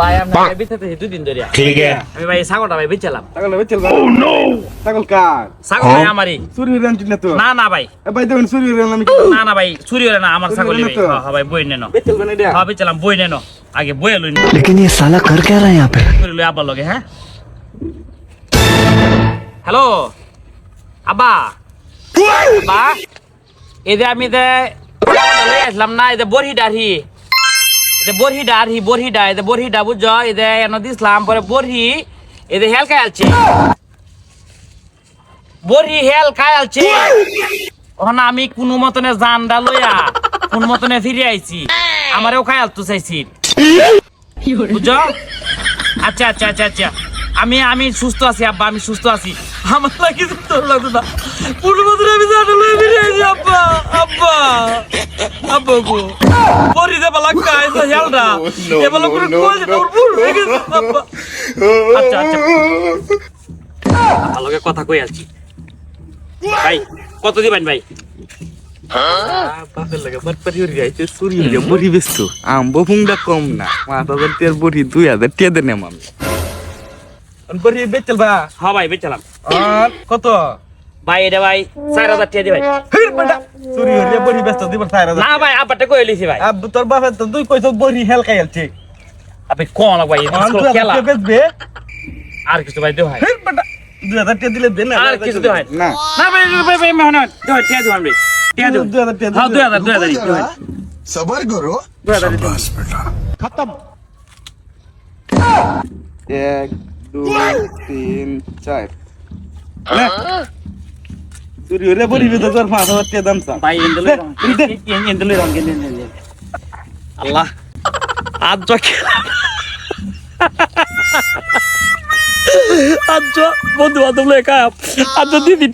ভাই আমরা বিতেতে 2 দিন ধরে ठीक है আমি ভাই ছাগলটা ভাই বেচলাম ছাগল বেচল ও নো ছাগল কার ছাগল ভাই আমারই চুরি হয়ে আনছিস না তো না না ভাই এ ভাই দেখুন চুরি হয়ে আমি না না ভাই চুরি হলো না আমার ছাগল ভাই হ্যাঁ ভাই বই নেনো বেচল বানাই দে হ্যাঁ বেচলাম বই নেনো আগে বই লই लेकिन ये साला कर क्या रहा है यहाँ पे করে লই আব্বা লগে হ্যাঁ হ্যালো আব্বা আব্বা এই যে আমি যে লই আসলাম না এই যে বড়ি ডাড়ি এই যে বড়ি ডা বুঝছো এই যে এনো দিছলাম পরে বড়ি এই যে হেল খাইলছে বড়ি হেল খাইলছে ওখানে আমি কোনো মতনে জানডা লইয়া কোন মতনে ফিরে আইছি আমারেও খাইলতো চাইছি বুঝছো আচ্ছা আচ্ছা আচ্ছা আচ্ছা আমি সুস্থ আছি আব্বা আমি সুস্থ আছি আমার লাগে তোর লাগতো না পুরো মতনে আমি জানডা লইয়া ফিরে আইছি আব্বা আব্বা আব্বা গো পরি দেবা লাগা এসে হেলডা এবারে করে কই যে তোর পুরো হয়ে গেছে আব্বা আচ্ছা আচ্ছা আমার লগে কথা কই আছি ভাই কত দিবেন ভাই বাপের লাগে বাটপারি হয়ে যাইছে চুরি হয়ে বড়ি বেচতো আম্বো ফুংডা কম না 5000 টাকার বড়ি 2000 টাকা দেন আমি বড়ি বেচল বা হ্যাঁ ভাই বেচলাম আর কত ভাই এটা ভাই 4000 টাকা দি ভাই হির বেটা চুরি হয়ে বড়ি বেচতো দিবেন 4000 না ভাই আব্বাটা কই লিছি ভাই আব তোর বাপের তো তুই কইছ বড়ি হেল খাইলছে আপনি কোন ভাই খেলা বেচবে আর কিছু ভাই দেও ভাই হির বেটা 2000 টাকা দিলে দেন আর কিছু দেও ভাই না না ভাই ভাই ভাই মেহনত দেও টাকা দেও আমি টাকা দেও 2000 টাকা হ্যাঁ 2000 দেও ভাই सबर करो 2000 बेटा खत्म 1 2 3 4 চুরি হলে বড়ি বেচতো তোর 5000 টাকা দাম চাম ভাই এন্ডলে রং আল্লাহ আজ আজ বন্ধু বান্ধব লেখা আজ দিদি